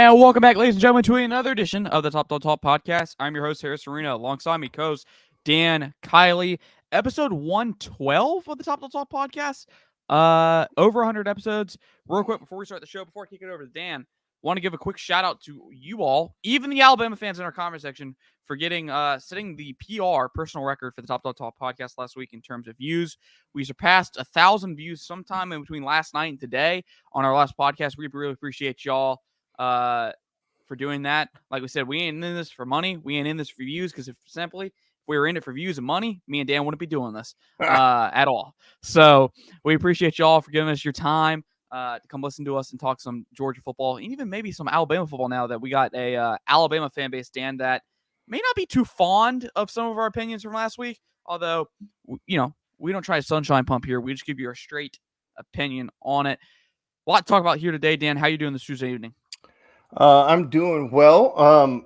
And welcome back, ladies and gentlemen, to another edition of the Top Podcast. I'm your host, Harris Arena. Alongside me, co-host Dan Kiley. Episode 112 of the Top Podcast. Over 100 episodes. Real quick, before we start the show, before I kick it over to Dan, want to give a quick shout out to you all, even the Alabama fans in our comment section, for getting setting the PR personal record for the Top Podcast last week in terms of views. We surpassed 1,000 views sometime in between last night and today on our last podcast. We really appreciate y'all for doing that. Like we said, we ain't in this for money. We ain't in this for views, because if we were in it for views and money, me and Dan wouldn't be doing this at all. So we appreciate y'all for giving us your time to come listen to us and talk some Georgia football and even maybe some Alabama football, now that we got a Alabama fan base, Dan, that may not be too fond of some of our opinions from last week. Although, we don't try to sunshine pump here. We just give you our straight opinion on it. A lot to talk about here today, Dan. How you doing this Tuesday evening? I'm doing well.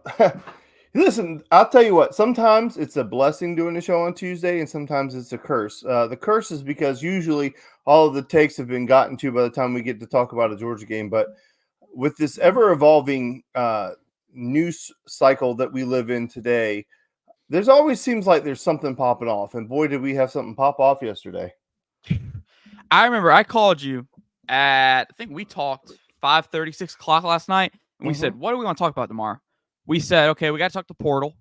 Listen, I'll tell you what, sometimes it's a blessing doing the show on Tuesday, and sometimes it's a curse. The curse is because usually all of the takes have been gotten to by the time we get to talk about a Georgia game. But with this ever-evolving news cycle that we live in today, there's always seems like there's something popping off. And boy, did we have something pop off yesterday. I remember I called you I think we talked 5:30, 6 o'clock last night. And we said, what do we want to talk about tomorrow? We said, okay, we got to talk to Portal.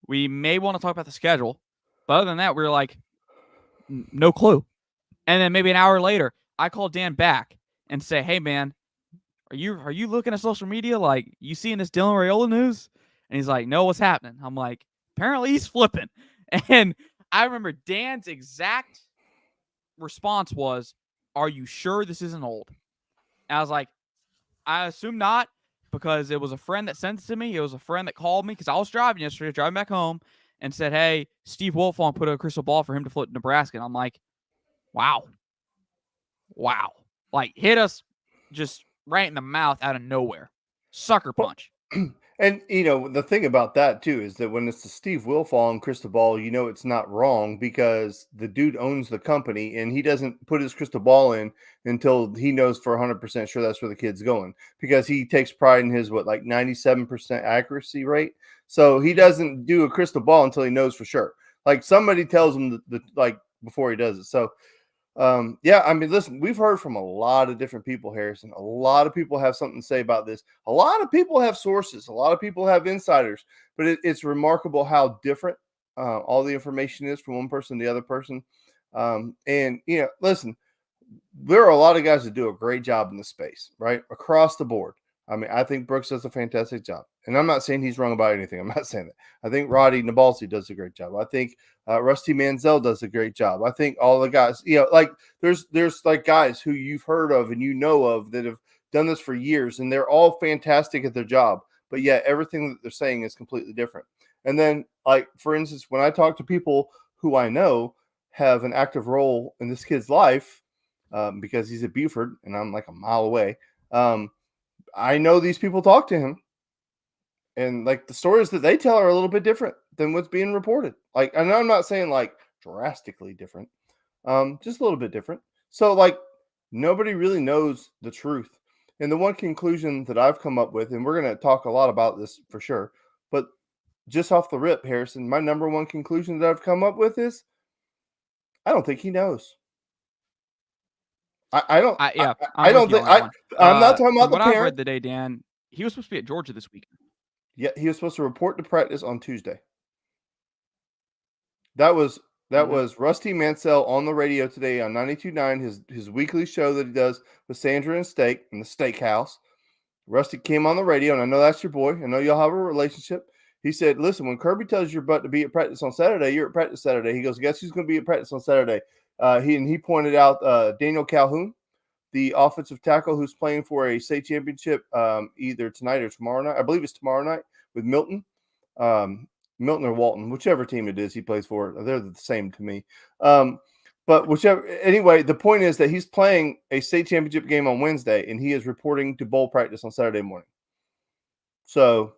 We may want to talk about the schedule. But other than that, we were like, no clue. And then maybe an hour later, I called Dan back and say, hey, man, are you looking at social media? Like, you seeing this Dylan Raiola news? And he's like, no, what's happening? I'm like, apparently he's flipping. And I remember Dan's exact response was, are you sure this isn't old? And I was like, I assume not, because it was a friend that sent it to me. It was a friend that called me because I was driving yesterday, driving back home, and said, hey, Steve Wiltfong put a crystal ball for him to flip Nebraska. And I'm like, wow. Like, hit us just right in the mouth out of nowhere. Sucker punch. And, the thing about that, too, is that when it's the Steve Wiltfong crystal ball, it's not wrong, because the dude owns the company and he doesn't put his crystal ball in until he knows for 100% sure that's where the kid's going, because he takes pride in his, 97% accuracy rate. So he doesn't do a crystal ball until he knows for sure. Like, somebody tells him before he does it. So, listen, we've heard from a lot of different people, Harrison. A lot of people have something to say about this. A lot of people have sources. A lot of people have insiders. But it's remarkable how different all the information is from one person to the other person. Listen, there are a lot of guys that do a great job in this space, right? Across the board. I think Brooks does a fantastic job. And I'm not saying he's wrong about anything. I'm not saying that. I think Roddy Nabalsi does a great job. I think Rusty Manziel does a great job. I think all the guys, there's guys who you've heard of and of that have done this for years, and they're all fantastic at their job. But yet everything that they're saying is completely different. And then, for instance, when I talk to people who I know have an active role in this kid's life, because he's at Buford and I'm like a mile away, I know these people talk to him, and the stories that they tell are a little bit different than what's being reported. And I'm not saying drastically different, just a little bit different. So nobody really knows the truth. And the one conclusion that I've come up with, and we're going to talk a lot about this for sure, but just off the rip, Harrison, my number one conclusion that I've come up with is I don't think he knows. I'm not talking about what I've read today, Dan. He was supposed to be at Georgia this weekend. Yeah, he was supposed to report to practice on Tuesday. That was Rusty Mansell on the radio today on 92.9, his weekly show that he does with Sandra and Steak in the Steakhouse. Rusty came on the radio, and I know that's your boy. I know y'all have a relationship. He said, listen, when Kirby tells your butt to be at practice on Saturday, you're at practice Saturday. He goes, guess who's going to be at practice on Saturday? He pointed out Daniel Calhoun, the offensive tackle who's playing for a state championship either tonight or tomorrow night. I believe it's tomorrow night with Milton. Milton or Walton, whichever team it is he plays for. They're the same to me. But whichever. Anyway, the point is that he's playing a state championship game on Wednesday, and he is reporting to bowl practice on Saturday morning. So,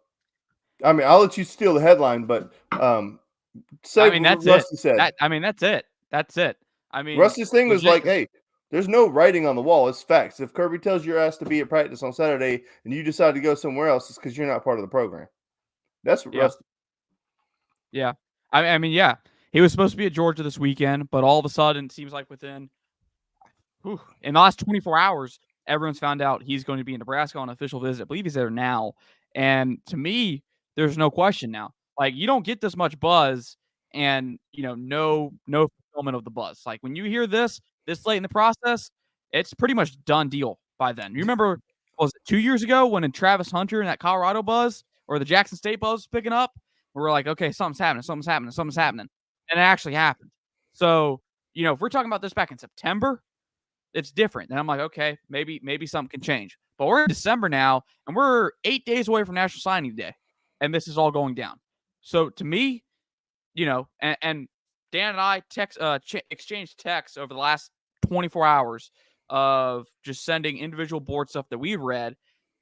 I'll let you steal the headline, but that's Rusty said. That's it. That's it. Rusty's thing was hey, There's no writing on the wall. It's facts. If Kirby tells your ass to be at practice on Saturday and you decide to go somewhere else, it's because you're not part of the program. That's what Yeah. Rusty. Yeah. I mean, yeah. He was supposed to be at Georgia this weekend, but all of a sudden, it seems like in the last 24 hours, everyone's found out he's going to be in Nebraska on an official visit. I believe he's there now. And to me, there's no question now. Like, you don't get this much buzz and, no fulfillment of the buzz. Like, when you hear this late in the process, it's pretty much done deal by then. You remember, was it 2 years ago when in Travis Hunter and that Colorado buzz or the Jackson State buzz was picking up? We're like, okay, something's happening. And it actually happened. So, if we're talking about this back in September, it's different. And I'm like, okay, maybe something can change. But we're in December now, and we're 8 days away from National Signing Day, and this is all going down. So to me, and Dan and I exchanged texts over the last 24 hours of just sending individual board stuff that we read.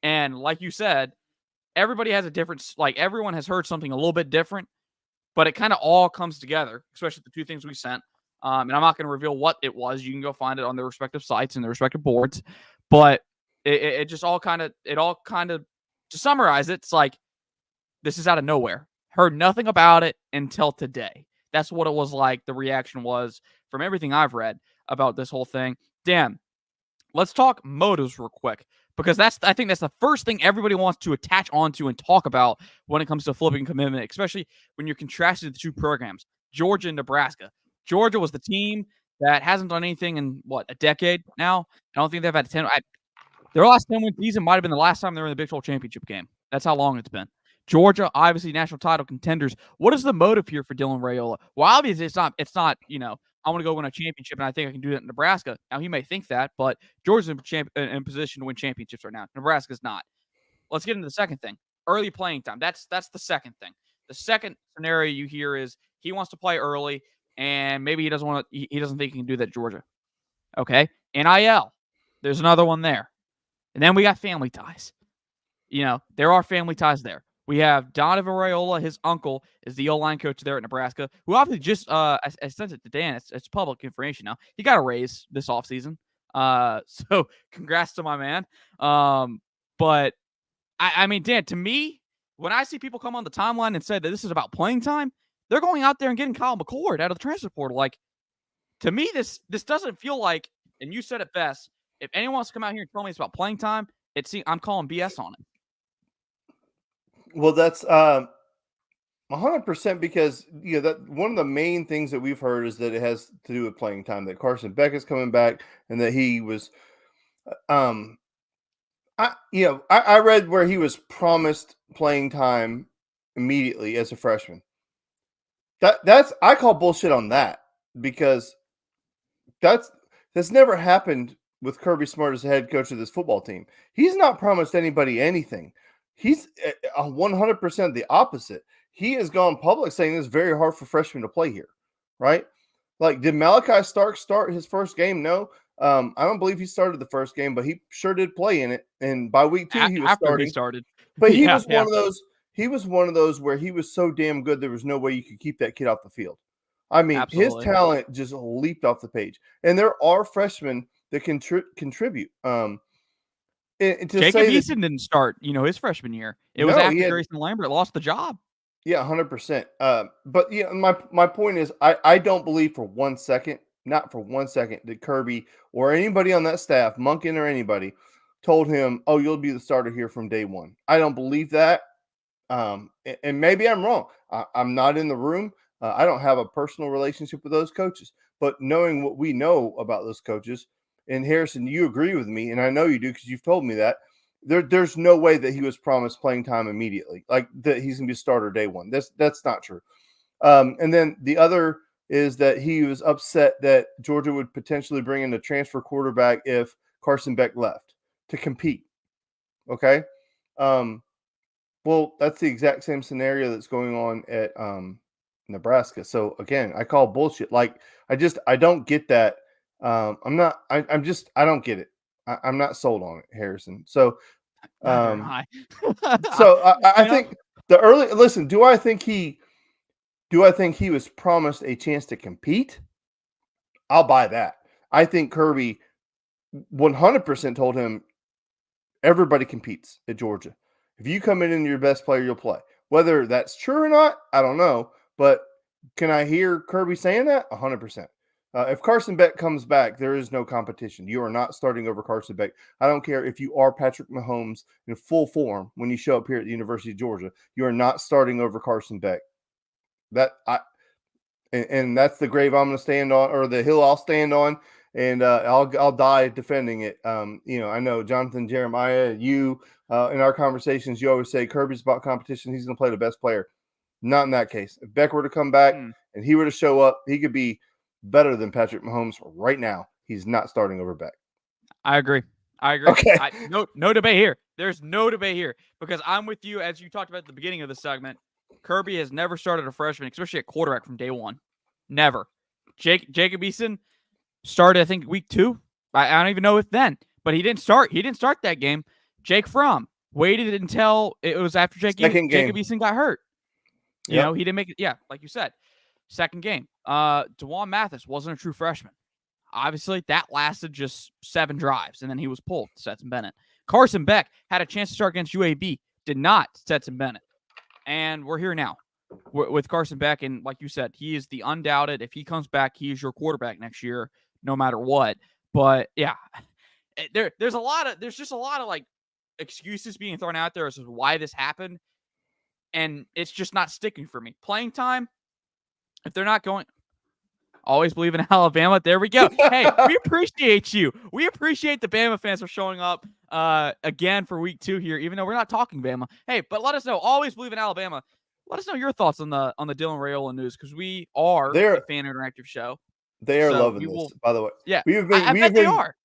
And like you said, everybody has a different, like everyone has heard something a little bit different, but it kind of all comes together, especially the two things we sent. And I'm not going to reveal what it was. You can go find it on their respective sites and their respective boards. But it just all kind of, to summarize it, it's like, this is out of nowhere. Heard nothing about it until today. That's what it was like. The reaction was from everything I've read about this whole thing. Dan, let's talk motives real quick, because I think that's the first thing everybody wants to attach onto and talk about when it comes to flipping commitment, especially when you're contrasting the two programs, Georgia and Nebraska. Georgia was the team that hasn't done anything in a decade now. I don't think they've had their last 10-win season might have been the last time they were in the Big 12 championship game. That's how long it's been. Georgia, obviously national title contenders. What is the motive here for Dylan Raiola? Well, obviously it's not, I want to go win a championship and I think I can do that in Nebraska. Now, he may think that, but Georgia's in position to win championships right now. Nebraska's not. Let's get into the second thing. Early playing time. That's the second thing. The second scenario you hear is he wants to play early and maybe he doesn't think he can do that at Georgia. Okay. NIL. There's another one there. And then we got family ties. There are family ties there. We have Donovan Raiola, his uncle, is the O-line coach there at Nebraska, who obviously just, I sent it to Dan. It's public information now. He got a raise this offseason. So congrats to my man. But, I mean, Dan, to me, when I see people come on the timeline and say that this is about playing time, they're going out there and getting Kyle McCord out of the transfer portal. Like, to me, this doesn't feel like, and you said it best, if anyone wants to come out here and tell me it's about playing time, I'm calling BS on it. Well, that's 100% because that one of the main things that we've heard is that it has to do with playing time. That Carson Beck is coming back, and that he was, I read where he was promised playing time immediately as a freshman. That's I call bullshit on that, because that's never happened with Kirby Smart as the head coach of this football team. He's not promised anybody anything. He's 100% the opposite. He has gone public saying it's very hard for freshmen to play here, right? Like, did Malachi Stark start his first game? No. I don't believe he started the first game, but he sure did play in it. And by week 2, he was starting. He started. But he was one of those. He was one of those where he was so damn good there was no way you could keep that kid off the field. I mean, Absolutely. His talent just leaped off the page. And there are freshmen that can contribute. Jacob Eason didn't start, his freshman year. It was after Grayson Lambert lost the job. Yeah, 100%. But my point is, I don't believe for 1 second, not for 1 second, that Kirby or anybody on that staff, Monken or anybody, told him, "Oh, you'll be the starter here from day one." I don't believe that. And maybe I'm wrong. I'm not in the room. I don't have a personal relationship with those coaches. But knowing what we know about those coaches, and Harrison, you agree with me, and I know you do because you've told me that. There's no way that he was promised playing time immediately, like that he's going to be a starter day one. That's not true. And then the other is that he was upset that Georgia would potentially bring in a transfer quarterback if Carson Beck left to compete. Okay. Well, that's the exact same scenario that's going on at Nebraska. So again, I call bullshit. Like, I don't get that. I don't get it. I'm not sold on it, Harrison. So, I think the early listen. Do I think he was promised a chance to compete? I'll buy that. I think Kirby 100% told him everybody competes at Georgia. If you come in and you're your best player, you'll play. Whether that's true or not, I don't know. But can I hear Kirby saying that? 100%. If Carson Beck comes back, there is no competition. You are not starting over Carson Beck. I don't care if you are Patrick Mahomes in full form when you show up here at the University of Georgia. You are not starting over Carson Beck. And that's the grave I'm going to stand on, or the hill I'll stand on, and I'll die defending it. I know Jonathan Jeremiah, you in our conversations, you always say Kirby's about competition. He's going to play the best player. Not in that case. If Beck were to come back and he were to show up, he could be better than Patrick Mahomes right now. He's not starting over Beck. I agree. Okay. No debate here. There's no debate here because I'm with you. As you talked about at the beginning of the segment, Kirby has never started a freshman, especially at quarterback, from day one. Never. Jacob Eason started, I think, week 2. I don't even know if then, but he didn't start. He didn't start that game. Jake Fromm waited until it was after Jacob Eason got hurt. You know, he didn't make it. Yeah, like you said, second game. DeJuan Mathis wasn't a true freshman. Obviously, that lasted just 7 drives, and then he was pulled. Stetson Bennett. Carson Beck had a chance to start against UAB. Did not. Stetson Bennett. And we're here now with Carson Beck, and like you said, he is the undoubted. If he comes back, he is your quarterback next year, no matter what. But yeah, there's just a lot of like excuses being thrown out there as to why this happened, and it's just not sticking for me. Playing time, if they're not going, always believe in Alabama. There we go. Hey, we appreciate you. We appreciate the Bama fans for showing up again for week 2 here, even though we're not talking Bama. Hey, but let us know. Always believe in Alabama. Let us know your thoughts on the Dylan Raiola news, because we are a fan interactive show. They are loving this, by the way. Yeah, I bet they are.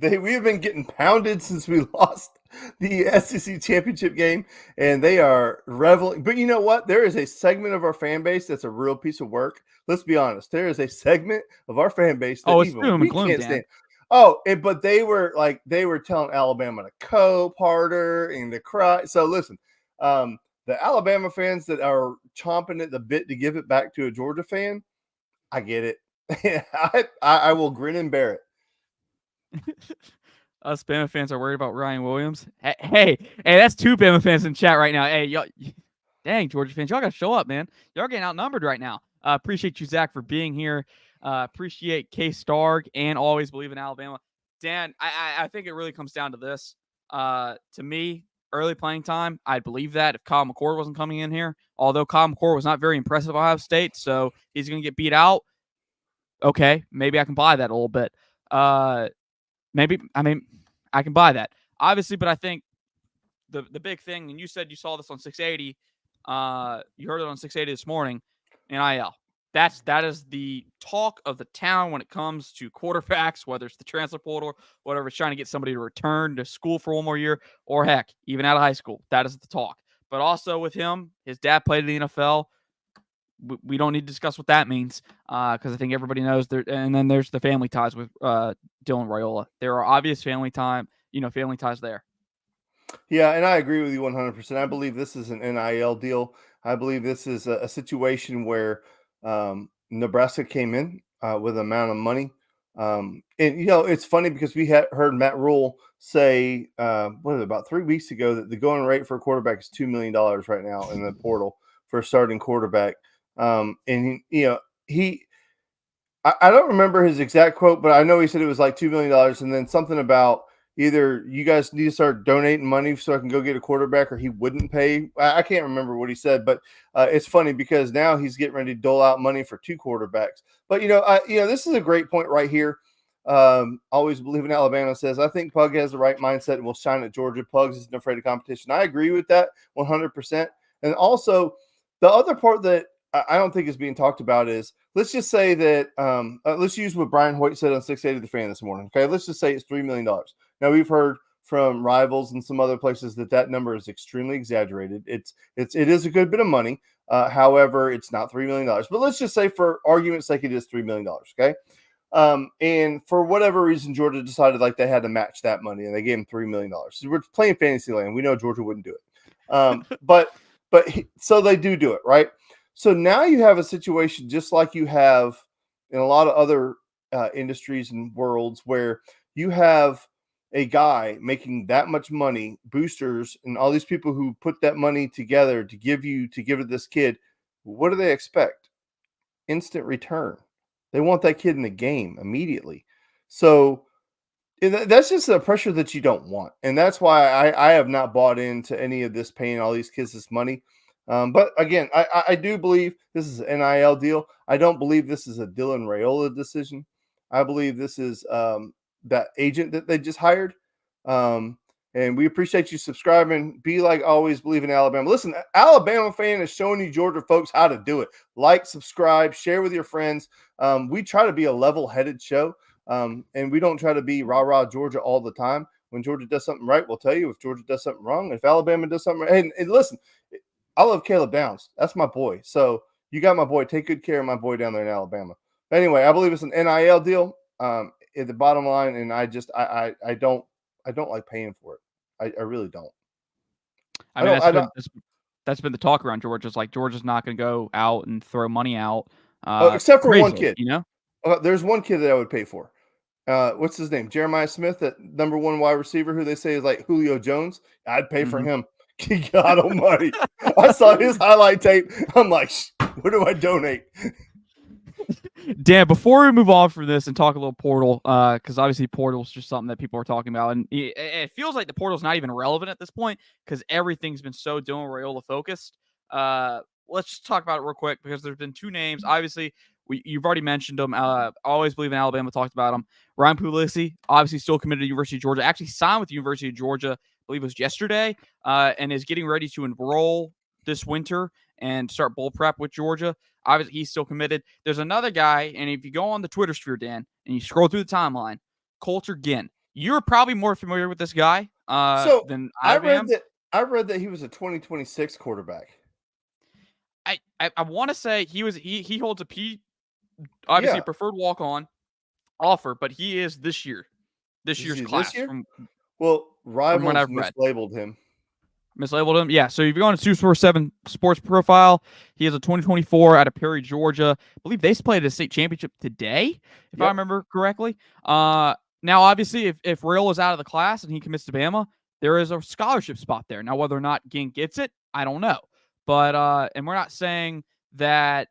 We have been getting pounded since we lost the SEC championship game, and they are reveling. But you know what? There is a segment of our fan base that's a real piece of work. Let's be honest. There is a segment of our fan base that even we can't stand. But they were telling Alabama to cope harder and to cry. So listen, the Alabama fans that are chomping at the bit to give it back to a Georgia fan, I get it. I will grin and bear it. Us Bama fans are worried about Ryan Williams. Hey, that's 2 Bama fans in chat right now. Hey, y'all, dang, Georgia fans, y'all got to show up, man. Y'all getting outnumbered right now. Appreciate you, Zach, for being here. Appreciate K Starg and always believe in Alabama. Dan, I think it really comes down to this. To me, early playing time, I'd believe that if Kyle McCord wasn't coming in here. Although Kyle McCord was not very impressive at Ohio State, so he's going to get beat out. Okay, maybe I can buy that a little bit. I can buy that, obviously, but I think the big thing, and you said you saw this on 680, you heard it on 680 this morning, NIL. That is the talk of the town when it comes to quarterbacks, whether it's the transfer portal, whatever it's trying to get somebody to return to school for one more year, or heck, even out of high school. That is the talk. But also with him, his dad played in the NFL. We don't need to discuss what that means because I think everybody knows there. And then there's the family ties with Dylan Raiola. There are obvious family ties there. Yeah, and I agree with you 100%. I believe this is an NIL deal. I believe this is a situation where Nebraska came in with an amount of money. And, it's funny because we had heard Matt Rhule say, about 3 weeks ago that the going rate for a quarterback is $2 million right now in the portal for a starting quarterback. I don't remember his exact quote, but I know he said it was like $2 million and then something about either you guys need to start donating money so I can go get a quarterback or he wouldn't pay. I can't remember what he said, but it's funny because now he's getting ready to dole out money for 2 quarterbacks. But, this is a great point right here. Always believe in Alabama says, I think Pug has the right mindset and will shine at Georgia. Pugs isn't afraid of competition. I agree with that 100%. And also the other part that I don't think is being talked about is, let's just say that let's use what Brian Hoyt said on 680 The Fan this morning. Okay, let's just say it's $3 million. Now we've heard from Rivals and some other places that number is extremely exaggerated. It is a good bit of money. However, it's not $3 million. But let's just say for argument's sake, it is $3 million. Okay. And for whatever reason, Georgia decided like they had to match that money and they gave him $3 million. So we're playing fantasy land. We know Georgia wouldn't do it. So they do it, right? So now you have a situation just like you have in a lot of other industries and worlds where you have a guy making that much money, boosters, and all these people who put that money together to give to this kid. What do they expect? Instant return. They want that kid in the game immediately. So that's just the pressure that you don't want. And that's why I have not bought into any of this paying all these kids this money. But again, I do believe this is an NIL deal. I don't believe this is a Dylan Raiola decision. I believe this is that agent that they just hired. And we appreciate you subscribing. Be like always, believe in Alabama. Listen, Alabama fan is showing you Georgia folks how to do it. Like, subscribe, share with your friends. We try to be a level-headed show, and we don't try to be rah-rah Georgia all the time. When Georgia does something right, we'll tell you. If Georgia does something wrong, if Alabama does something right. And listen, I love Caleb Downs. That's my boy. So you got my boy. Take good care of my boy down there in Alabama. But anyway, I believe it's an NIL deal at the bottom line, and I don't like paying for it. I really don't. I mean, that's been the talk around Georgia. It's like Georgia's not going to go out and throw money out. Except for one crazily, kid. you know? There's one kid that I would pay for. What's his name? Jeremiah Smith, that number one wide receiver who they say is like Julio Jones. I'd pay for him. God almighty. I saw his highlight tape. I'm like, where do I donate? Dan, before we move on from this and talk a little portal, because obviously portal is just something that people are talking about, and it feels like the portal's not even relevant at this point because everything's been so Dylan Raiola focused. Let's just talk about it real quick because there's been two names. Obviously, you've already mentioned them. Always believe in Alabama. Talked about them. Ryan Puglisi, obviously still committed to University of Georgia. Actually signed with the University of Georgia, I believe it was yesterday, and is getting ready to enroll this winter and start bowl prep with Georgia. Obviously, he's still committed. There's another guy, and if you go on the Twitter sphere, Dan, and you scroll through the timeline, Coulter Ginn. You're probably more familiar with this guy than I am. I read that he was a 2026 quarterback. I want to say he holds a preferred walk-on offer, but he is this year's class. Rivals mislabeled him. Mislabeled him. Yeah. So if you go on a 247 Sports profile, he has a 2024 out of Perry, Georgia. I believe they played a state championship today, if I remember correctly. Now, obviously, if Rhule is out of the class and he commits to Bama, there is a scholarship spot there. Now, whether or not Ginn gets it, I don't know. But and we're not saying that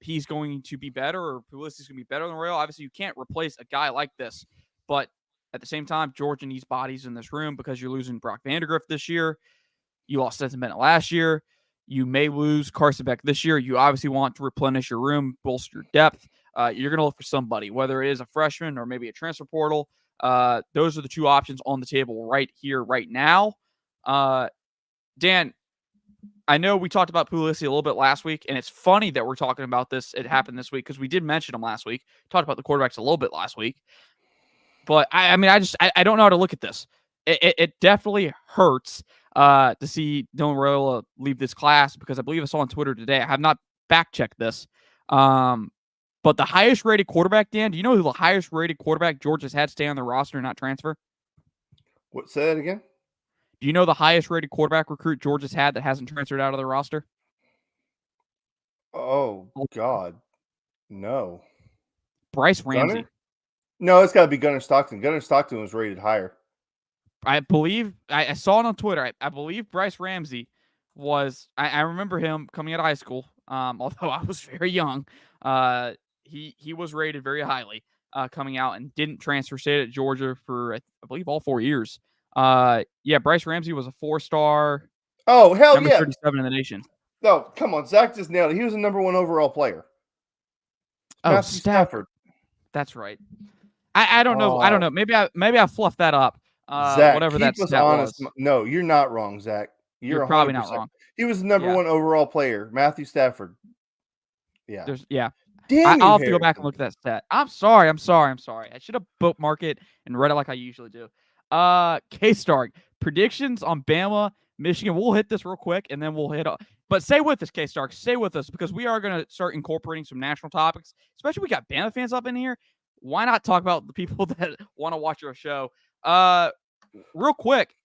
he's going to be better or Pulisi's going to be better than Rhule. Obviously, you can't replace a guy like this. But at the same time, Georgia needs bodies in this room because you're losing Brock Vandegrift this year. You lost Stetson Bennett last year. You may lose Carson Beck this year. You obviously want to replenish your room, bolster your depth. You're going to look for somebody, whether it is a freshman or maybe a transfer portal. Those are the two options on the table right here, right now. Dan, I know we talked about Puglisi a little bit last week, and it's funny that we're talking about this. It happened this week because we did mention him last week. Talked about the quarterbacks a little bit last week. But, I mean, I don't know how to look at this. It definitely hurts to see Dylan Raiola leave this class because I believe I saw on Twitter today. I have not fact-checked this. But the highest-rated quarterback, Dan, do you know who the highest-rated quarterback Georgia's had stay on the roster and not transfer? What? Say that again? Do you know the highest-rated quarterback recruit Georgia's had that hasn't transferred out of the roster? Oh, God. No. Bryce Ramsey. Gunner? No, it's got to be Gunner Stockton. Gunner Stockton was rated higher. I believe I saw it on Twitter. I believe Bryce Ramsey was. I remember him coming out of high school. Although I was very young, he was rated very highly coming out and didn't transfer. Stayed at Georgia for I believe all 4 years. Bryce Ramsey was a 4-star. Oh hell number yeah, 37 in the nation. No, come on, Zach just nailed it. He was a number 1 overall player. Matthew Stafford. That's right. I don't know. I don't know. Maybe I fluffed that up. Zach, whatever that stat honest. was. No, you're not wrong, Zach. You're probably not wrong. He was the number 1 overall player, Matthew Stafford. Yeah. I'll have to go back and look at that stat. I'm sorry. I should have bookmarked it and read it like I usually do. K-Stark, predictions on Bama, Michigan. We'll hit this real quick and then we'll hit up. But stay with us, K-Stark. Stay with us because we are going to start incorporating some national topics. Especially we got Bama fans up in here. Why not talk about the people that want to watch our show? Real quick,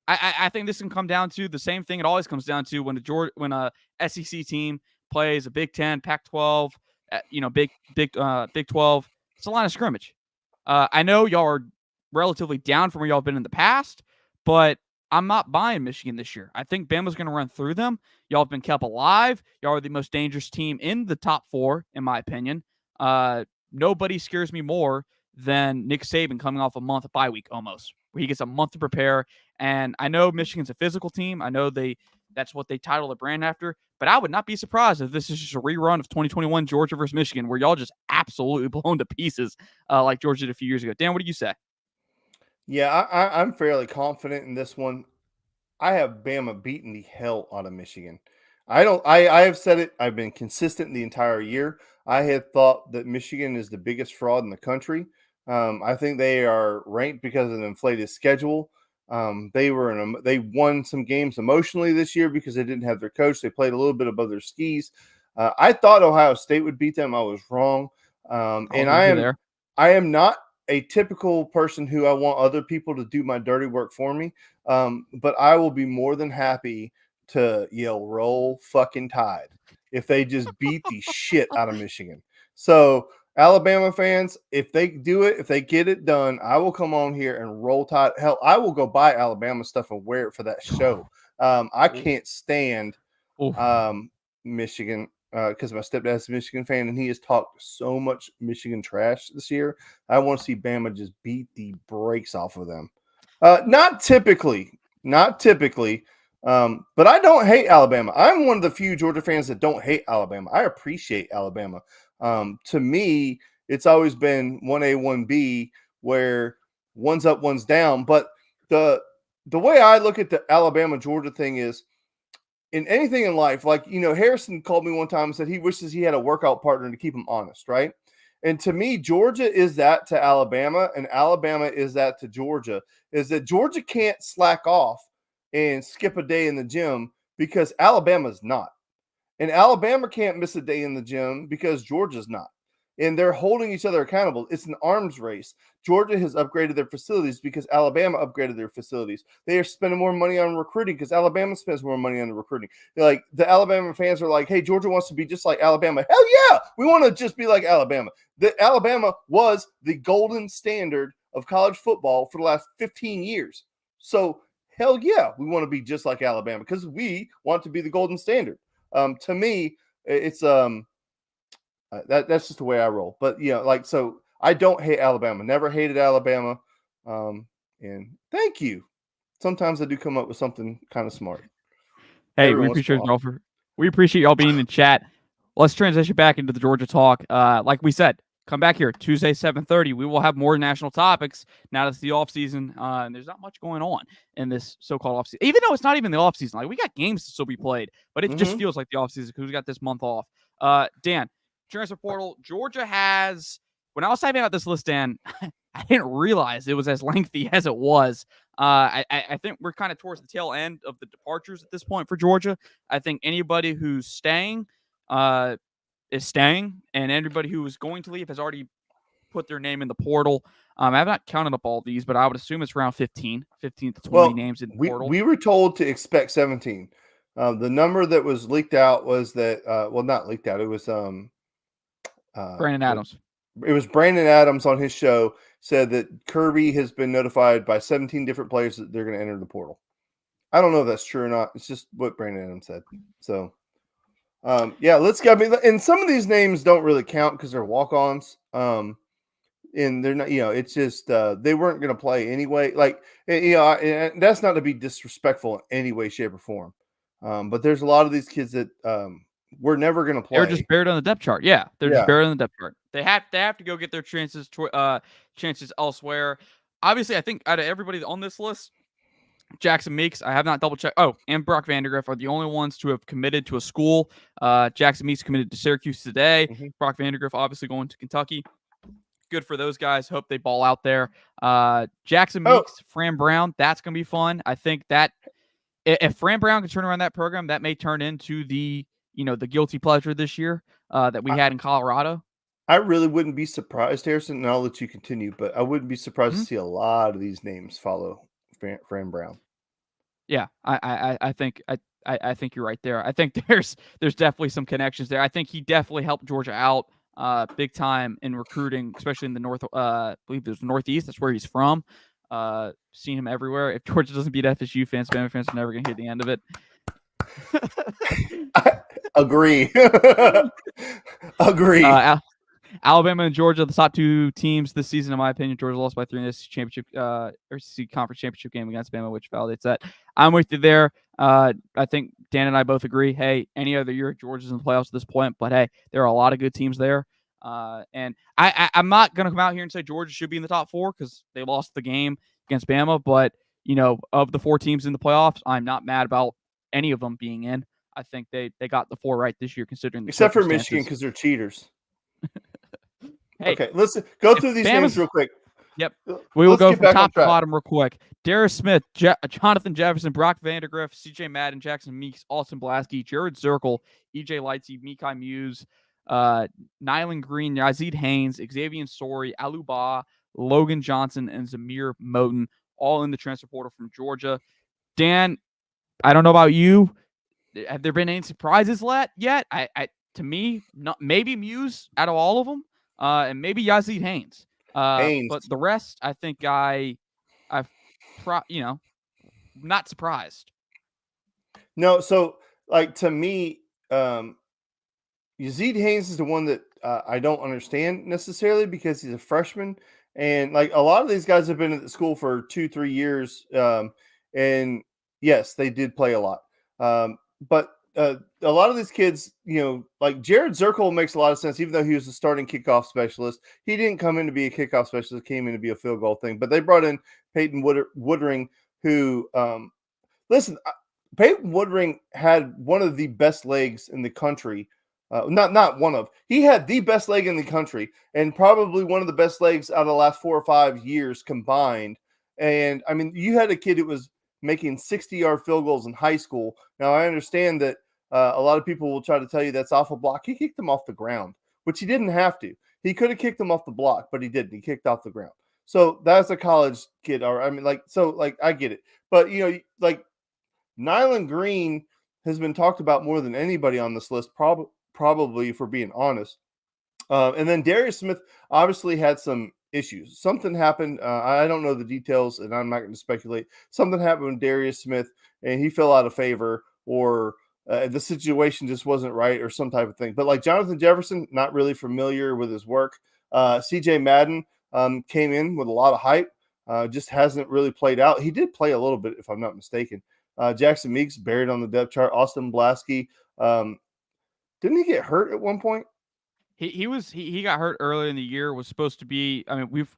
I think this can come down to the same thing it always comes down to when a SEC team plays a Big 10, Pac-12, Big 12. It's a line of scrimmage. I know y'all are relatively down from where y'all have been in the past, but I'm not buying Michigan this year. I think Bama's going to run through them. Y'all have been kept alive. Y'all are the most dangerous team in the top 4, in my opinion. Nobody scares me more than Nick Saban coming off a month bye week almost, where he gets a month to prepare. And I know Michigan's a physical team. I know that's what they title the brand after. But I would not be surprised if this is just a rerun of 2021 Georgia versus Michigan, where y'all just absolutely blown to pieces like Georgia did a few years ago. Dan, what do you say? Yeah, I'm fairly confident in this one. I have Bama beating the hell out of Michigan. I have said it. I've been consistent the entire year. I had thought that Michigan is the biggest fraud in the country. I think they are ranked because of an inflated schedule. They won some games emotionally this year because they didn't have their coach. They played a little bit above their skis. I thought Ohio State would beat them. I was wrong. And I am not a typical person who I want other people to do my dirty work for me. But I will be more than happy to yell "Roll fucking Tide" if they just beat the shit out of Michigan. So Alabama fans, if they do it, if they get it done, I will come on here and roll Tide. Hell, I will go buy Alabama stuff and wear it for that show. I can't stand Michigan because my stepdad's a Michigan fan and he has talked so much Michigan trash this year. I want to see Bama just beat the brakes off of them. Not typically, but I don't hate Alabama. I'm one of the few Georgia fans that don't hate Alabama. I appreciate Alabama. To me, it's always been 1A, 1B, where one's up, one's down. But the way I look at the Alabama Georgia thing is, in anything in life, like, Harrison called me one time and said he wishes he had a workout partner to keep him honest, right? And to me, Georgia is that to Alabama, and Alabama is that to Georgia, is that Georgia can't slack off and skip a day in the gym because Alabama's not. And Alabama can't miss a day in the gym because Georgia's not. And they're holding each other accountable. It's an arms race. Georgia has upgraded their facilities because Alabama upgraded their facilities. They are spending more money on recruiting because Alabama spends more money on the recruiting. Like, the Alabama fans are like, hey, Georgia wants to be just like Alabama. Hell yeah, we want to just be like Alabama. Alabama was the golden standard of college football for the last 15 years. So hell yeah, we want to be just like Alabama because we want to be the golden standard. To me, it's that's just the way I roll. But so I don't hate Alabama. Never hated Alabama. And thank you. Sometimes I do come up with something kind of smart. Hey, we appreciate y'all being in chat. Let's transition back into the Georgia talk. Like we said, come back here Tuesday 7:30. We will have more national topics now that it's the offseason. And there's not much going on in this so-called offseason, even though it's not even the offseason. Like, we got games to still be played, but it just feels like the offseason because we got this month off. Dan, transfer portal. Georgia has, when I was typing out this list, Dan, I didn't realize it was as lengthy as it was. I think we're kind of towards the tail end of the departures at this point for Georgia. I think anybody who's staying is staying, and everybody who is going to leave has already put their name in the portal. I have not counted up all these, but I would assume it's around 15 to 20 names in the portal. We were told to expect 17. The number that was leaked out was that, not leaked out. It was Brandon Adams. It was Brandon Adams on his show said that Kirby has been notified by 17 different players that they're going to enter the portal. I don't know if that's true or not. It's just what Brandon Adams said. So, let's go. And some of these names don't really count because they're walk-ons. And they're not, it's just they weren't going to play anyway. Like, and that's not to be disrespectful in any way, shape, or form. But there's a lot of these kids that we're never going to play. They're just buried on the depth chart. Yeah, they're just buried on the depth chart. They have to go get their chances elsewhere. Obviously, I think out of everybody on this list, Jackson Meeks, I have not double checked. Oh, and Brock Vandegrift are the only ones to have committed to a school. Jackson Meeks committed to Syracuse today. Mm-hmm. Brock Vandegrift obviously going to Kentucky. Good for those guys. Hope they ball out there. Jackson Meeks, Fran Brown, that's going to be fun. I think that if Fran Brown can turn around that program, that may turn into the guilty pleasure this year that we had in Colorado. I really wouldn't be surprised, Harrison, and I'll let you continue, but I wouldn't be surprised to see a lot of these names follow Fran Brown. Yeah, I think you're right there. I think there's definitely some connections there. I think he definitely helped Georgia out big time in recruiting, especially in the north. I believe there's Northeast. That's where he's from. Seen him everywhere. If Georgia doesn't beat FSU fans, Bama fans are never gonna hear the end of it. I agree. Agree. Alabama and Georgia, the top two teams this season, in my opinion. Georgia lost by 3 in this championship, or conference championship game against Bama, which validates that. I'm with you there. I think Dan and I both agree. Hey, any other year, Georgia's in the playoffs at this point, but hey, there are a lot of good teams there. And I'm not going to come out here and say Georgia should be in the top 4 because they lost the game against Bama. But, of the 4 teams in the playoffs, I'm not mad about any of them being in. I think they got the 4 right this year, considering the except for Michigan because they're cheaters. Hey, okay, let's go through these names real quick. Yep. We will go from top to bottom real quick. Darius Smith, Jonathan Jefferson, Brock Vandergriff, CJ Madden, Jackson Meeks, Austin Blasky, Jared Zirkle, EJ Lightsey, Mekhi Muse, Nyland Green, Yazid Haynes, Xavier Sori, Aluba, Logan Johnson, and Zamir Moten, all in the transfer portal from Georgia. Dan, I don't know about you. Have there been any surprises yet? To me, maybe Muse out of all of them. And maybe Yazid Haynes. But the rest, I think not surprised. No, so to me, Yazid Haynes is the one that I don't understand necessarily because he's a freshman, and a lot of these guys have been at the school for 2-3 years, and yes, they did play a lot, but. A lot of these kids, Jared Zirkle makes a lot of sense, even though he was a starting kickoff specialist. He didn't come in to be a kickoff specialist, came in to be a field goal thing. But they brought in Peyton Woodring, who, Peyton Woodring had one of the best legs in the country. He had the best leg in the country and probably one of the best legs out of the last 4 or 5 years combined. And, I mean, you had a kid that was making 60-yard field goals in high school. Now, I understand that a lot of people will try to tell you that's off a block. He kicked them off the ground, which he didn't have to. He could have kicked them off the block, but he didn't. He kicked off the ground. So that's a college kid. I get it. But, Nyland Green has been talked about more than anybody on this list, probably, for being honest. And then Darius Smith obviously had some issues. Something happened. I don't know the details, and I'm not going to speculate. Something happened with Darius Smith, and he fell out of favor, or the situation just wasn't right, or some type of thing. But Jonathan Jefferson, not really familiar with his work. CJ Madden came in with a lot of hype, just hasn't really played out. He did play a little bit, if I'm not mistaken. Jackson Meeks buried on the depth chart. Austin Blasky, didn't he get hurt at one point? He got hurt earlier in the year, was supposed to be, I mean, we've,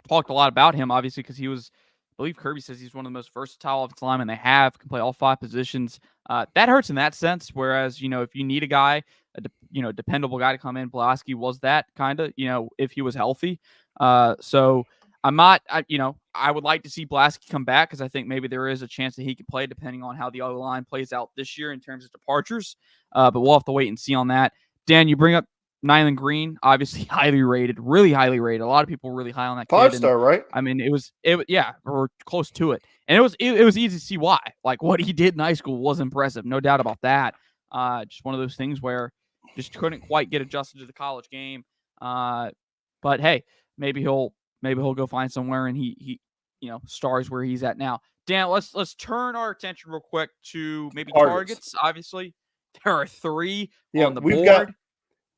talked a lot about him, obviously, because he was, I believe Kirby says he's one of the most versatile offensive linemen they have, can play all 5 positions. That hurts in that sense, whereas, if you need a guy, a dependable guy to come in, Blasky was that kind of, if he was healthy. So I'm not, I would like to see Blasky come back because I think maybe there is a chance that he could play depending on how the O line plays out this year in terms of departures. But we'll have to wait and see on that. Dan, you bring up Nyland Green, obviously highly rated, really highly rated. A lot of people were really high on that 5-star, right? I mean, yeah, or close to it. And it was easy to see why. What he did in high school was impressive, no doubt about that. Just one of those things where just couldn't quite get adjusted to the college game. But hey, maybe he'll go find somewhere and he stars where he's at now. Dan, let's turn our attention real quick to maybe targets. Obviously, there are 3 on the board.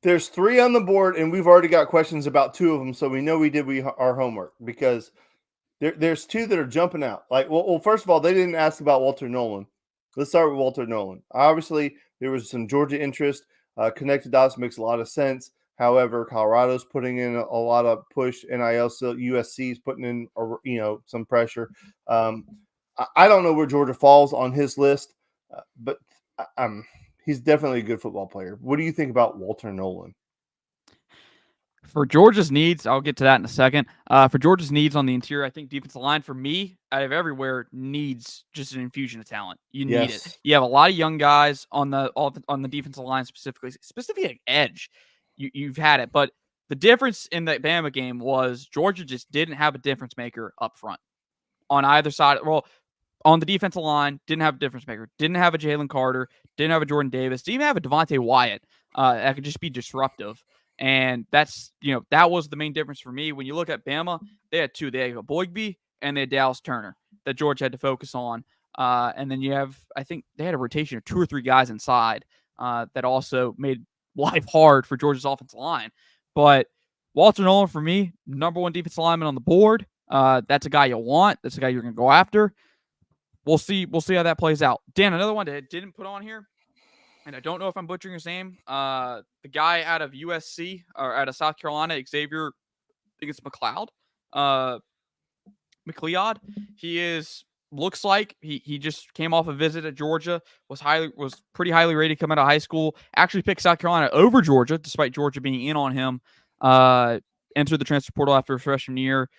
There's 3 on the board, and we've already got questions about 2 of them, so we know we did our homework because there's 2 that are jumping out. Well, first of all, they didn't ask about Walter Nolan. Let's start with Walter Nolan. Obviously, there was some Georgia interest. Connected dots makes a lot of sense. However, Colorado's putting in a lot of push. NIL, so USC's putting in some pressure. I don't know where Georgia falls on his list, but he's definitely a good football player. What do you think about Walter Nolan? For Georgia's needs, I'll get to that in a second. For Georgia's needs on the interior, I think defensive line, for me, out of everywhere, needs just an infusion of talent. You need it. You have a lot of young guys on the defensive line, specifically edge. You've had it, but the difference in the Bama game was Georgia just didn't have a difference maker up front on either side. Well, on the defensive line, didn't have a difference maker. Didn't have a Jalen Carter. Didn't have a Jordan Davis. Didn't even have a Devontae Wyatt. That could just be disruptive. And that's, that was the main difference for me. When you look at Bama, they had two. They had Boygby and they had Dallas Turner that Georgia had to focus on. And then you have, I think they had a rotation of 2 or 3 guys inside that also made life hard for Georgia's offensive line. But Walter Nolan, for me, number 1 defensive lineman on the board. That's a guy you want. That's a guy you're going to go after. We'll see how that plays out. Dan, another one that I didn't put on here, and I don't know if I'm butchering his name. The guy out of USC or out of South Carolina, Xavier, I think it's McLeod. He looks like he just came off a visit at Georgia, was pretty highly rated coming out of high school. Actually picked South Carolina over Georgia, despite Georgia being in on him. Entered the transfer portal after his freshman year.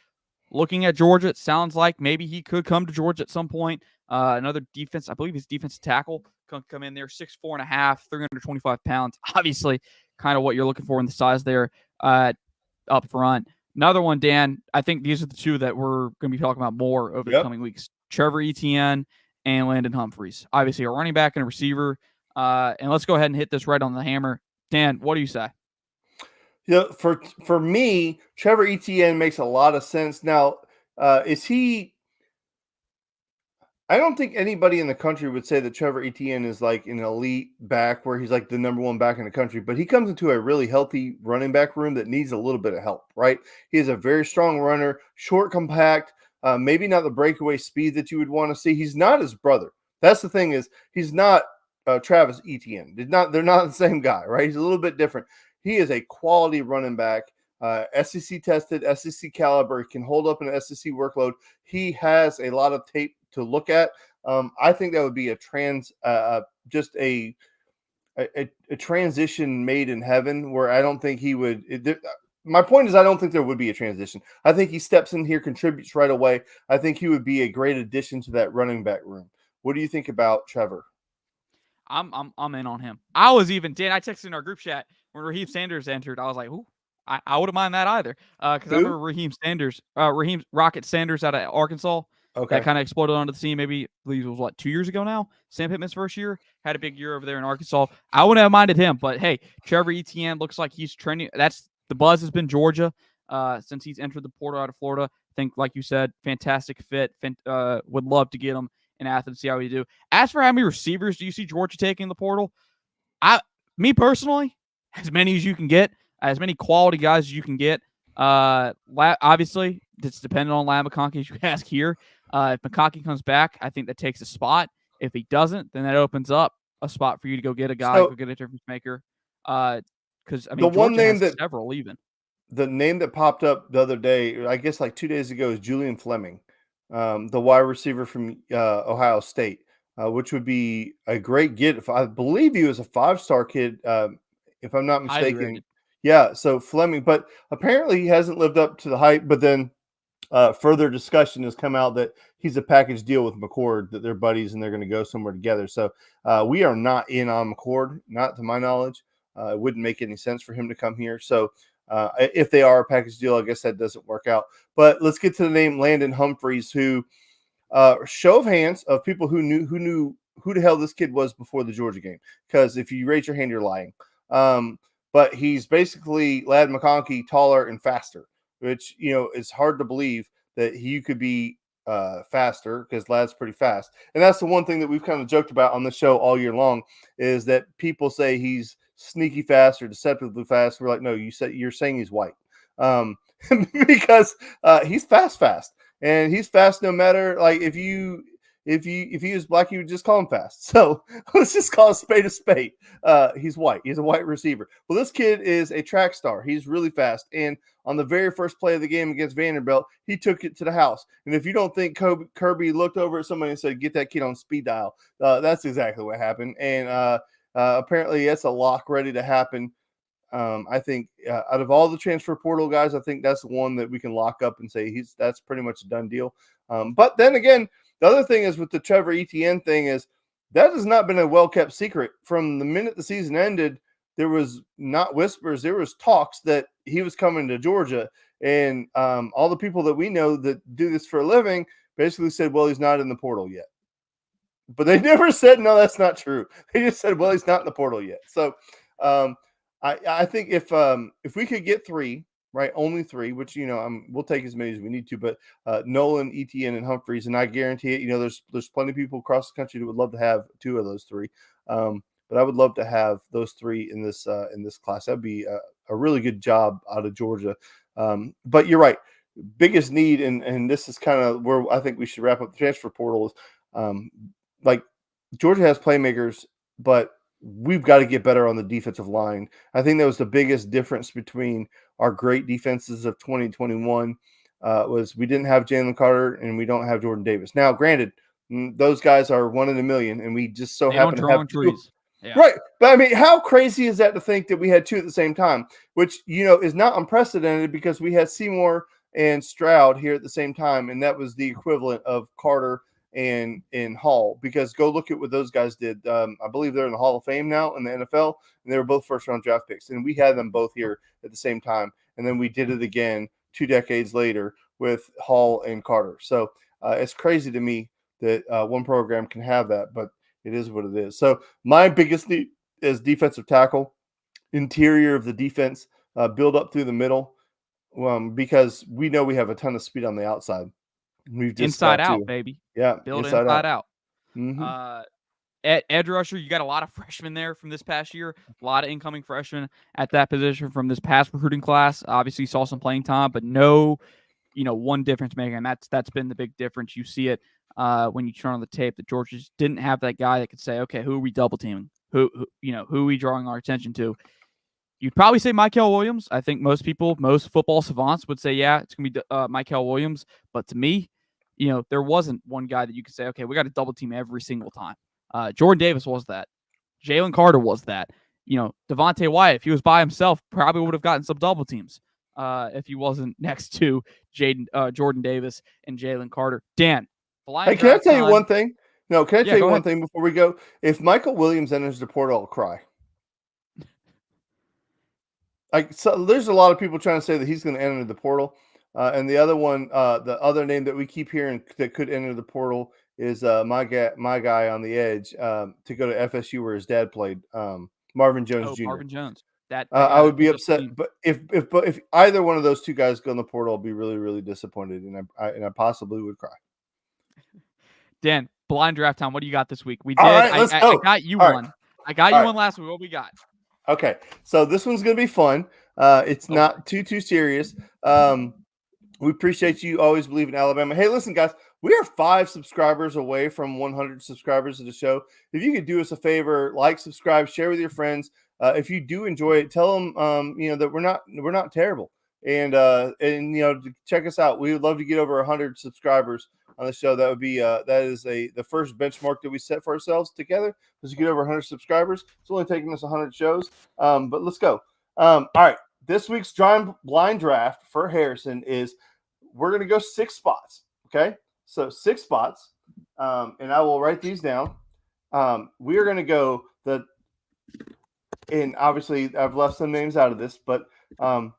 Looking at Georgia, it sounds like maybe he could come to Georgia at some point. Another defense, I believe he's defensive tackle, come in there, 6'4.5", 325 pounds. Obviously, kind of what you're looking for in the size there up front. Another one, Dan, I think these are the two that we're going to be talking about more over the coming weeks. Trevor Etienne and Landon Humphreys. Obviously, a running back and a receiver. And let's go ahead and hit this right on the hammer. Dan, what do you say? For me, Trevor Etienne makes a lot of sense. Now, is he? I don't think anybody in the country would say that Trevor Etienne is like an elite back where he's like the number 1 back in the country, but he comes into a really healthy running back room that needs a little bit of help, right? He is a very strong runner, short, compact, maybe not the breakaway speed that you would want to see. He's not his brother. That's the thing is he's not Travis Etienne. They're not the same guy, right? He's a little bit different. He is a quality running back, SEC tested, SEC caliber, can hold up an SEC workload. He has a lot of tape to look at. I think that would be a transition made in heaven where I don't think he would. My point is I don't think there would be a transition. I think he steps in here, contributes right away. I think he would be a great addition to that running back room. What do you think about Trevor? I'm in on him. I texted in our group chat when Raheem Sanders entered. I was like, ooh, I wouldn't mind that either. Because I remember Raheem Rocket Sanders out of Arkansas. Okay. That kind of exploded onto the scene maybe, I believe it was 2 years ago now? Sam Pittman's first year. Had a big year over there in Arkansas. I wouldn't have minded him, but hey, Trevor Etienne looks like he's trending. The buzz has been Georgia since he's entered the portal out of Florida. I think, like you said, fantastic fit. Would love to get him in Athens, see how we do. As for how many receivers do you see Georgia taking in the portal? Me personally, as many as you can get, as many quality guys as you can get. Obviously, it's dependent on Ladd McConkey, as you ask here. If McConkey comes back, I think that takes a spot. If he doesn't, then that opens up a spot for you to go get a guy, go get a difference maker. Because I mean, Georgia has several even. The name that popped up the other day, I guess like 2 days ago, is Julian Fleming, the wide receiver from Ohio State, which would be a great get. I believe he was a 5-star kid, if I'm not mistaken. Yeah, so Fleming, but apparently he hasn't lived up to the hype. But then further discussion has come out that he's a package deal with McCord, that they're buddies and they're going to go somewhere together. So we are not in on McCord, not to my knowledge. It wouldn't make any sense for him to come here. So if they are a package deal, I guess that doesn't work out. But let's get to the name Landon Humphreys, who show of hands of people who knew who the hell this kid was before the Georgia game. Because if you raise your hand, you're lying. But he's basically Ladd McConkey, taller and faster, which, it's hard to believe that he could be faster because Ladd's pretty fast. And that's the one thing that we've kind of joked about on the show all year long is that people say he's sneaky fast or deceptively fast. We're like, no, you're saying he's white because he's fast. And he's fast no matter, like, if he was black, you would just call him fast. So let's just call a spade. He's white. He's a white receiver. Well, this kid is a track star. He's really fast. And on the very first play of the game against Vanderbilt, he took it to the house. And if you don't think Kirby looked over at somebody and said, get that kid on speed dial, that's exactly what happened. And apparently that's a lock ready to happen. I think out of all the transfer portal guys, I think that's the one that we can lock up and say that's pretty much a done deal. But then again, the other thing is with the Trevor Etienne thing is that has not been a well-kept secret. From the minute the season ended, there was not whispers, there was talks that he was coming to Georgia. And all the people that we know that do this for a living basically said, well, he's not in the portal yet. But they never said, no, that's not true. They just said, well, he's not in the portal yet. So I think if we could get 3, right, only 3, which we'll take as many as we need to, but Nolan, Etienne, and Humphreys, and I guarantee it. There's plenty of people across the country that would love to have 2 of those 3. But I would love to have those 3 in this class. That'd be a really good job out of Georgia. But you're right. Biggest need, and this is kind of where I think we should wrap up the transfer portal is, like Georgia has playmakers, but we've got to get better on the defensive line. I think that was the biggest difference between our great defenses of 2021 was we didn't have Jalen Carter and we don't have Jordan Davis. Now, granted, those guys are 1 in a million, and we just so happen to have 2. Trees. Yeah. Right. But I mean, how crazy is that to think that we had 2 at the same time, which, is not unprecedented because we had Seymour and Stroud here at the same time. And that was the equivalent of Carter and Hall, because go look at what those guys did. I believe they're in the Hall of Fame now in the NFL, and they were both first-round draft picks. And we had them both here at the same time. And then we did it again 2 decades later with Hall and Carter. So it's crazy to me that one program can have that, but it is what it is. So my biggest need is defensive tackle, interior of the defense, build up through the middle, because we know we have a ton of speed on the outside. We've just inside out, baby. Yeah, build inside out. Mm-hmm. Edge rusher, you got a lot of freshmen there from this past year. A lot of incoming freshmen at that position from this past recruiting class. Obviously, saw some playing time, but no, one difference maker, and that's been the big difference. You see it when you turn on the tape that Georgia just didn't have that guy that could say, okay, who are we double teaming? Who are we drawing our attention to? You'd probably say Mykel Williams. I think most football savants would say, yeah, it's going to be Mykel Williams. But to me, there wasn't one guy that you could say, okay, we got to double team every single time. Jordan Davis was that. Jalen Carter was that. Devontae Wyatt, if he was by himself, probably would have gotten some double teams if he wasn't next to Jordan Davis and Jalen Carter. Dan, hey, can I tell you one thing? No, can I tell you one thing before we go? If Mykel Williams enters the portal, I'll cry. So there's a lot of people trying to say that he's going to enter the portal. And the other one, the other name that we keep hearing that could enter the portal is my guy on the edge to go to FSU where his dad played, Marvin Jones Jr. Marvin Jones. I would be upset, but if either one of those 2 guys go in the portal, I'll be really, really disappointed, and I possibly would cry. Dan, blind draft time. What do you got this week? We did. All right, let's go. I got you one. Right. I got you one last week. What we got? Okay, so this one's going to be fun. It's not too serious. We appreciate you always believe in Alabama. Hey, listen, guys, we are 5 subscribers away from 100 subscribers to the show. If you could do us a favor, like, subscribe, share with your friends. If you do enjoy it, tell them that we're not terrible, and check us out. We would love to get over 100 subscribers on the show. That would be the first benchmark that we set for ourselves together was to get over 100 subscribers. It's only taking us 100 shows, but let's go. All right, this week's blind draft for Harrison is we're going to go 6 spots. Okay, so 6 spots, and I will write these down. We are going to go and obviously I've left some names out of this, but NFL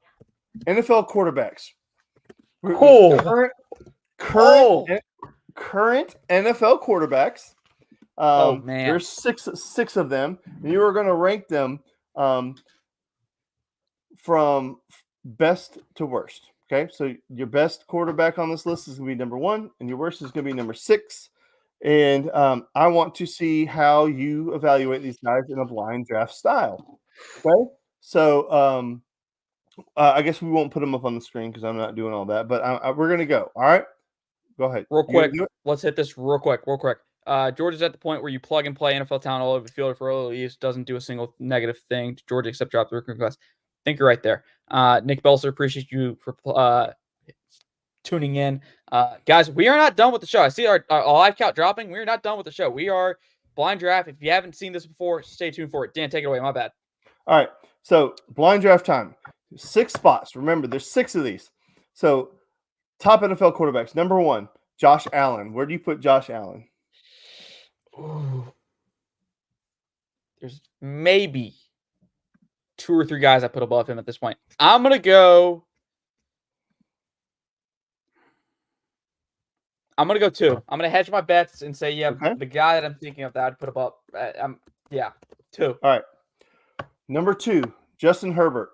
quarterbacks. Current NFL quarterbacks. Man, there's six of them, and you are going to rank them from best to worst. Okay, so your best quarterback on this list is going to be number 1, and your worst is going to be number 6. And I want to see how you evaluate these guys in a blind draft style. Okay, so I guess we won't put them up on the screen because I'm not doing all that, but we're going to go. All right, go ahead. Real quick, let's hit this real quick. Georgia's at the point where you plug and play NFL talent all over the field for early use, doesn't do a single negative thing to Georgia except drop the recruiting class. I think you're right there. Nick Belser, appreciate you for tuning in. Guys, we are not done with the show. I see our live count dropping. We're not done with the show. We are blind draft. If you haven't seen this before, stay tuned for it. Dan, take it away. My bad. All right. So blind draft time. 6 spots. Remember, there's 6 of these. So top NFL quarterbacks. Number 1, Josh Allen. Where do you put Josh Allen? Ooh. There's maybe 2 or 3 guys I put above him at this point. I'm going to go 2. I'm going to hedge my bets and say, the guy that I'm thinking of that I'd put above, 2. All right. Number 2, Justin Herbert.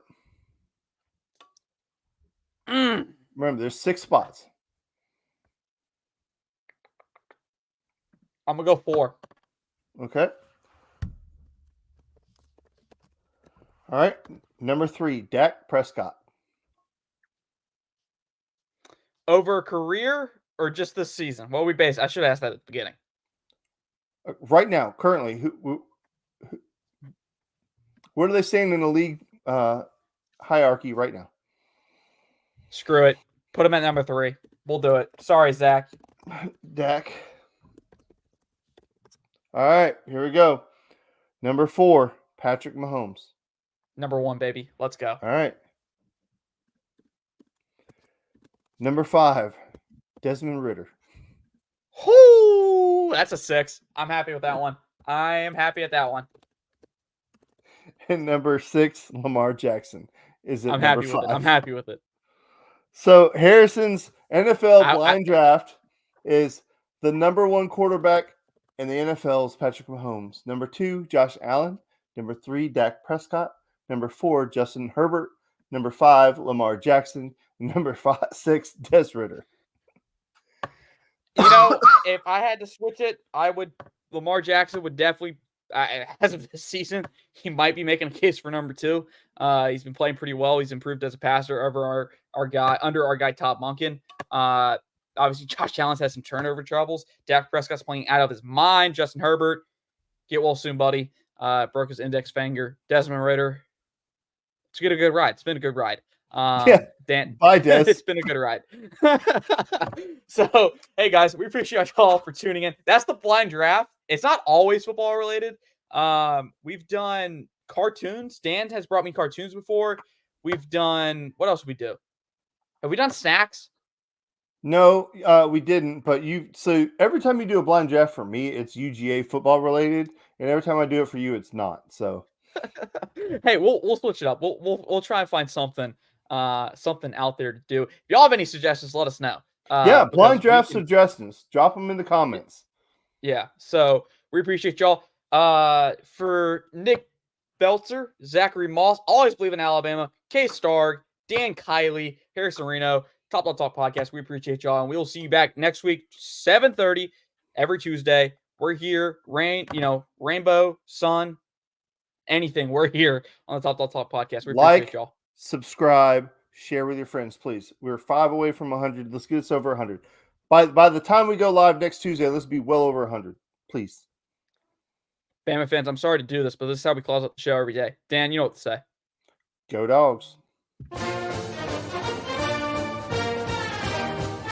Mm. Remember, there's 6 spots. I'm gonna go 4. Okay. All right. Number 3, Dak Prescott. Over career or just this season? What we base? I should ask that at the beginning. Right now, currently, what are they saying in the league hierarchy right now? Screw it. Put him at number 3. We'll do it. Sorry, Zach. Dak. All right, here we go. Number 4, Patrick Mahomes. Number 1, baby. Let's go. All right. Number 5, Desmond Ridder. Whoo! That's a 6. I'm happy with that one. I am happy at that one. And number 6, Lamar Jackson. Is it I'm number happy 5? with it. I'm happy with it. So Harrison's NFL blind draft is the number 1 quarterback in the NFL is Patrick Mahomes. Number 2, Josh Allen. Number 3, Dak Prescott. Number 4, Justin Herbert. Number 5, Lamar Jackson. Number 6, Des Ridder. You know, if I had to switch it, Lamar Jackson would definitely, as of this season, he might be making a case for number 2. He's been playing pretty well. He's improved as a passer over our guy, Todd Monken. Obviously, Josh Allen's had some turnover troubles. Dak Prescott's playing out of his mind. Justin Herbert, get well soon, buddy. Broke his index finger. Desmond Ridder, it's been a good ride. It's been a good ride. Dan, bye, Des. It's been a good ride. So, hey guys, we appreciate y'all for tuning in. That's the blind draft. It's not always football related. We've done cartoons. Dan has brought me cartoons before. We've done, what else did we do? Have we done snacks? No, we didn't. But so every time you do a blind draft for me, it's UGA football related, and every time I do it for you, it's not. So, hey, we'll switch it up. We'll try and find something out there to do. If y'all have any suggestions, let us know. Yeah, blind draft suggestions. Drop them in the comments. Yeah, so we appreciate y'all. For Nick Belzer, Zachary Moss, Always Believe in Alabama, Kay Starg, Dan Kiley, Harris Reno, Top Talk Podcast. We appreciate y'all, and we will see you back next week, 7:30 every Tuesday. We're here, rainbow, sun, anything. We're here on the Top Talk Podcast. We appreciate y'all. Subscribe, share with your friends, please. We're 5 away from 100. Let's get us over 100. By the time we go live next Tuesday, let's be well over 100, please. Bama fans, I'm sorry to do this, but this is how we close up the show every day. Dan, you know what to say. Go Dogs.